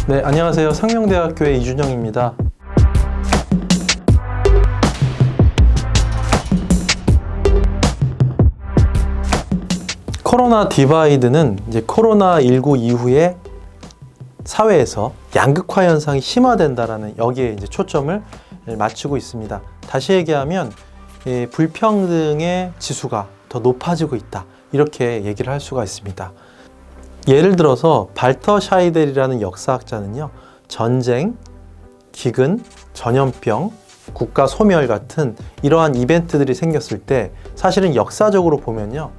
네, 안녕하세요. 상명대학교의 이준영입니다. 코로나 디바이드는 이제 코로나19 이후에 사회에서 양극화 현상이 심화된다라는 여기에 이제 초점을 맞추고 있습니다. 다시 얘기하면 불평등의 지수가 더 높아지고 있다. 이렇게 얘기를 할 수가 있습니다. 예를 들어서 발터샤이델이라는 역사학자는요, 전쟁, 기근, 전염병, 국가 소멸 같은 이러한 이벤트들이 생겼을 때 사실은 역사적으로 보면요,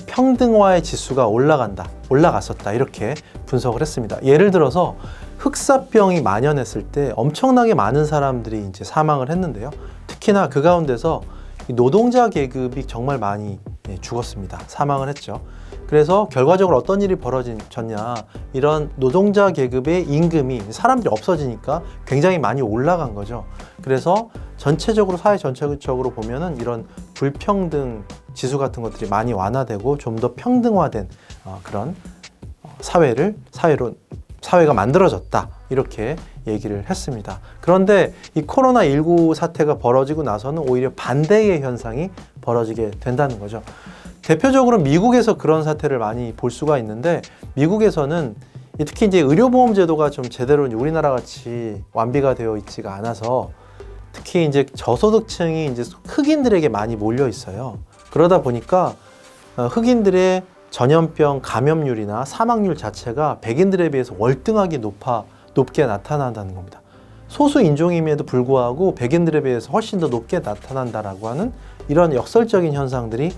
평등화의 지수가 올라갔었다 이렇게 분석을 했습니다. 예를 들어서 흑사병이 만연했을 때 엄청나게 많은 사람들이 이제 사망을 했는데요. 특히나 그 가운데서 노동자 계급이 정말 많이 죽었습니다. 사망을 했죠. 그래서 결과적으로 어떤 일이 벌어졌냐, 이런 노동자 계급의 임금이 사람들이 없어지니까 굉장히 많이 올라간 거죠. 그래서 전체적으로 사회 전체적으로 보면은 이런 불평등 지수 같은 것들이 많이 완화되고 좀 더 평등화된 그런 사회가 만들어졌다 이렇게 얘기를 했습니다. 그런데 이 코로나19 사태가 벌어지고 나서는 오히려 반대의 현상이 벌어지게 된다는 거죠. 대표적으로 미국에서 그런 사태를 많이 볼 수가 있는데, 미국에서는 특히 이제 의료보험 제도가 좀 제대로 우리나라 같이 완비가 되어 있지가 않아서 특히 이제 저소득층이 이제 흑인들에게 많이 몰려 있어요. 그러다 보니까 흑인들의 전염병 감염률이나 사망률 자체가 백인들에 비해서 월등하게 높게 나타난다는 겁니다. 소수 인종임에도 불구하고 백인들에 비해서 훨씬 더 높게 나타난다라고 하는 이런 역설적인 현상들이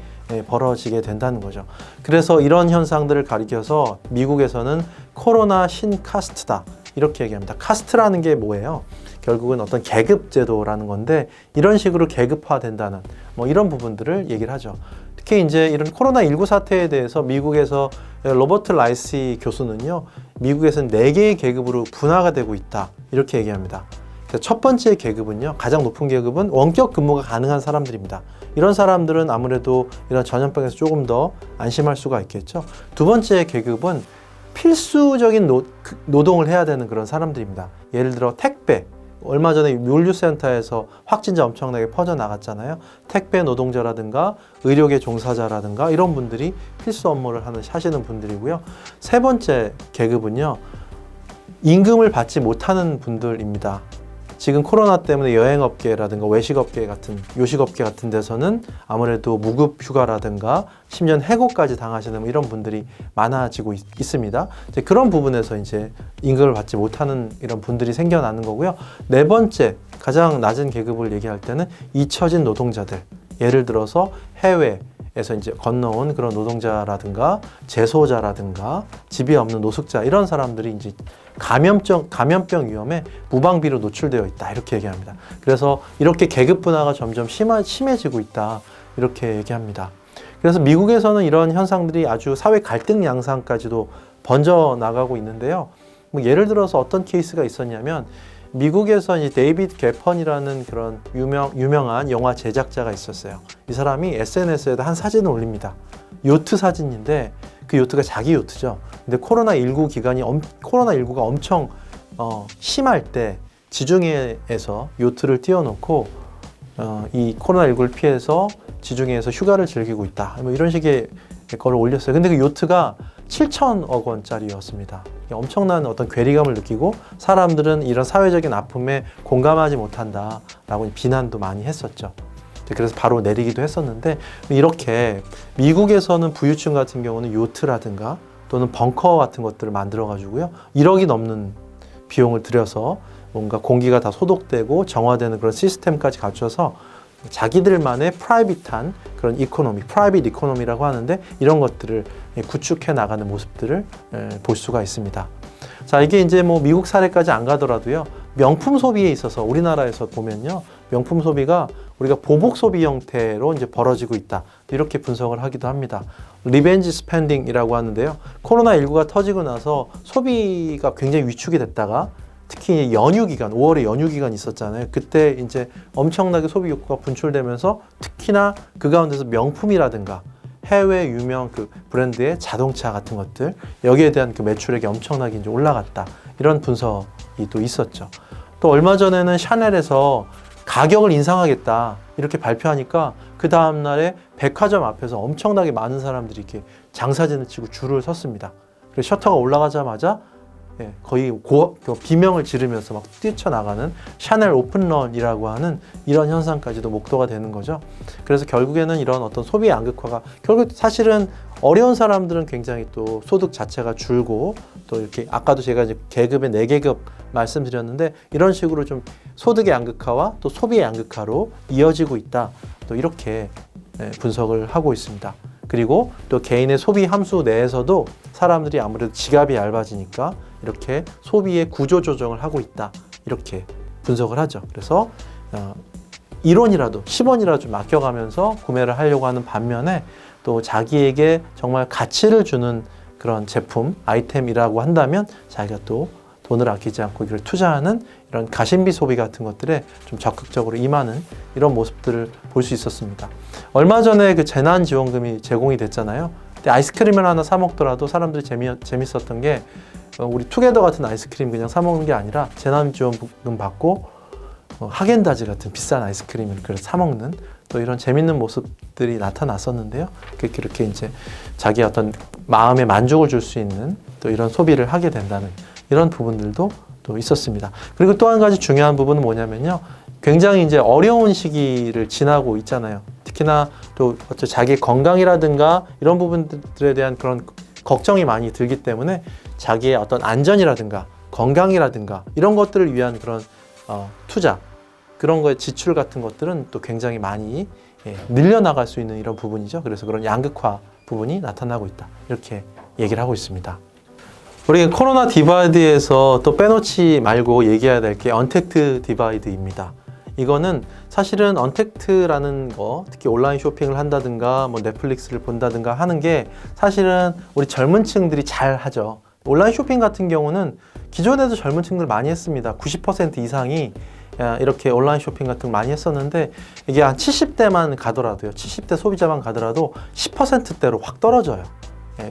벌어지게 된다는 거죠. 그래서 이런 현상들을 가리켜서 미국에서는 코로나 신카스트다 이렇게 얘기합니다. 카스트라는 게 뭐예요? 결국은 어떤 계급 제도라는 건데, 이런 식으로 계급화된다는 이런 부분들을 얘기를 하죠. 특히 이제 이런 코로나19 사태에 대해서 미국에서 로버트 라이시 교수는요, 미국에서는 4개의 계급으로 분화가 되고 있다 이렇게 얘기합니다. 첫 번째 계급은요, 가장 높은 계급은 원격 근무가 가능한 사람들입니다. 이런 사람들은 아무래도 이런 전염병에서 조금 더 안심할 수가 있겠죠. 두 번째 계급은 필수적인 노동을 해야 되는 그런 사람들입니다. 예를 들어 택배, 얼마 전에 물류센터에서 확진자 엄청나게 퍼져나갔잖아요. 택배 노동자라든가 의료계 종사자라든가 이런 분들이 필수 업무를 하시는 분들이고요. 세 번째 계급은요, 임금을 받지 못하는 분들입니다. 지금 코로나 때문에 여행업계라든가 외식업계 같은, 요식업계 같은 데서는 아무래도 무급 휴가라든가 심지어 해고까지 당하시는 이런 분들이 많아지고 있습니다. 이제 그런 부분에서 이제 임금을 받지 못하는 이런 분들이 생겨나는 거고요. 네 번째, 가장 낮은 계급을 얘기할 때는 잊혀진 노동자들. 예를 들어서 해외에서 이제 건너온 그런 노동자라든가 재소자라든가 집이 없는 노숙자, 이런 사람들이 이제 감염병 위험에 무방비로 노출되어 있다 이렇게 얘기합니다. 그래서 이렇게 계급 분화가 점점 심해지고 있다 이렇게 얘기합니다. 그래서 미국에서는 이런 현상들이 아주 사회 갈등 양상까지도 번져 나가고 있는데요. 예를 들어서 어떤 케이스가 있었냐면, 미국에서 이제 데이비드 게펀이라는 그런 유명한 영화 제작자가 있었어요. 이 사람이 SNS에다 한 사진을 올립니다. 요트 사진인데 그 요트가 자기 요트죠. 근데 코로나19가 엄청 심할 때 지중해에서 요트를 띄워놓고 이 코로나19를 피해서 지중해에서 휴가를 즐기고 있다, 이런 식의 거를 올렸어요. 근데 그 요트가 7천억 원짜리였습니다. 엄청난 어떤 괴리감을 느끼고 사람들은 이런 사회적인 아픔에 공감하지 못한다라고 비난도 많이 했었죠. 그래서 바로 내리기도 했었는데, 이렇게 미국에서는 부유층 같은 경우는 요트라든가 또는 벙커 같은 것들을 만들어 가지고요, 1억이 넘는 비용을 들여서 뭔가 공기가 다 소독되고 정화되는 그런 시스템까지 갖춰서 자기들만의 프라이빗한 그런 프라이빗 이코노미라고 하는데, 이런 것들을 구축해 나가는 모습들을 볼 수가 있습니다. 자, 이게 이제 미국 사례까지 안 가더라도요, 명품 소비에 있어서 우리나라에서 보면요, 명품 소비가 우리가 보복 소비 형태로 이제 벌어지고 있다 이렇게 분석을 하기도 합니다. 리벤지 스펜딩이라고 하는데요, 코로나19가 터지고 나서 소비가 굉장히 위축이 됐다가 특히 연휴 기간, 5월에 연휴 기간이 있었잖아요. 그때 이제 엄청나게 소비 욕구가 분출되면서 특히나 그 가운데서 명품이라든가 해외 유명 그 브랜드의 자동차 같은 것들, 여기에 대한 그 매출액이 엄청나게 이제 올라갔다 이런 분석이 또 있었죠. 또 얼마 전에는 샤넬에서 가격을 인상하겠다 이렇게 발표하니까 그 다음날에 백화점 앞에서 엄청나게 많은 사람들이 이렇게 장사진을 치고 줄을 섰습니다. 그래서 셔터가 올라가자마자 거의 비명을 지르면서 막 뛰쳐나가는 샤넬 오픈런이라고 하는 이런 현상까지도 목도가 되는 거죠. 그래서 결국에는 이런 어떤 소비 양극화가 결국 사실은 어려운 사람들은 굉장히 또 소득 자체가 줄고 또 이렇게 아까도 제가 이제 계급의 4계급 말씀드렸는데 이런 식으로 좀 소득의 양극화와 또 소비의 양극화로 이어지고 있다. 또 이렇게 분석을 하고 있습니다. 그리고 또 개인의 소비 함수 내에서도 사람들이 아무래도 지갑이 얇아지니까 이렇게 소비의 구조 조정을 하고 있다. 이렇게 분석을 하죠. 그래서 1원이라도 10원이라도 좀 아껴가면서 구매를 하려고 하는 반면에 또 자기에게 정말 가치를 주는 그런 제품, 아이템이라고 한다면 자기가 또 돈을 아끼지 않고 이걸 투자하는 이런 가심비 소비 같은 것들에 좀 적극적으로 임하는 이런 모습들을 볼 수 있었습니다. 얼마 전에 그 재난지원금이 제공이 됐잖아요. 근데 아이스크림을 하나 사 먹더라도 사람들이 재밌었던 게 우리 투게더 같은 아이스크림 그냥 사 먹는 게 아니라 재난지원금 받고 하겐다즈 같은 비싼 아이스크림을 그래서 사 먹는 또 이런 재밌는 모습들이 나타났었는데요. 그렇게 이제 자기 어떤 마음에 만족을 줄 수 있는 또 이런 소비를 하게 된다는 이런 부분들도 또 있었습니다. 그리고 또 한 가지 중요한 부분은 뭐냐면요. 굉장히 이제 어려운 시기를 지나고 있잖아요. 특히나 또 자기 건강이라든가 이런 부분들에 대한 그런 걱정이 많이 들기 때문에 자기의 어떤 안전이라든가 건강이라든가 이런 것들을 위한 그런 투자, 그런 거에 지출 같은 것들은 또 굉장히 많이 늘려나갈 수 있는 이런 부분이죠. 그래서 그런 양극화 부분이 나타나고 있다. 이렇게 얘기를 하고 있습니다. 우리 코로나 디바이드에서 또 빼놓지 말고 얘기해야 될 게 언택트 디바이드입니다. 이거는 사실은 언택트라는 거, 특히 온라인 쇼핑을 한다든가 뭐 넷플릭스를 본다든가 하는 게 사실은 우리 젊은 층들이 잘 하죠. 온라인 쇼핑 같은 경우는 기존에도 젊은 층들 많이 했습니다. 90% 이상이 이렇게 온라인 쇼핑 같은 거 많이 했었는데 이게 한 70대만 가더라도요. 70대 소비자만 가더라도 10%대로 확 떨어져요.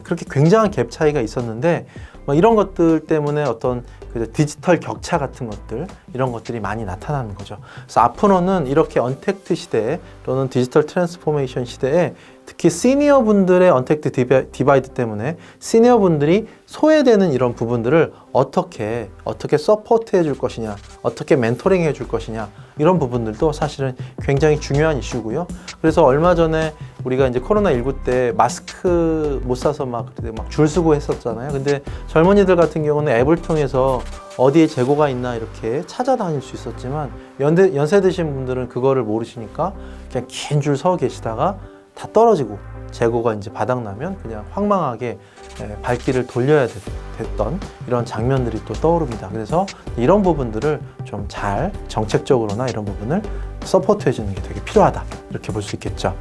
그렇게 굉장한 갭 차이가 있었는데 이런 것들 때문에 어떤 디지털 격차 같은 것들 이런 것들이 많이 나타나는 거죠. 그래서 앞으로는 이렇게 언택트 시대 또는 디지털 트랜스포메이션 시대에 특히 시니어 분들의 언택트 디바이드 때문에 시니어 분들이 소외되는 이런 부분들을 어떻게 서포트 해줄 것이냐, 어떻게 멘토링 해줄 것이냐 이런 부분들도 사실은 굉장히 중요한 이슈고요. 그래서 얼마 전에 우리가 이제 코로나19 때 마스크 못 사서 막 줄 서고 했었잖아요. 근데 젊은이들 같은 경우는 앱을 통해서 어디에 재고가 있나 이렇게 찾아다닐 수 있었지만 연세 드신 분들은 그거를 모르시니까 그냥 긴 줄 서 계시다가 다 떨어지고 재고가 이제 바닥나면 그냥 황망하게 발길을 돌려야 됐던 이런 장면들이 또 떠오릅니다. 그래서 이런 부분들을 좀 잘 정책적으로나 이런 부분을 서포트 해주는 게 되게 필요하다 이렇게 볼 수 있겠죠.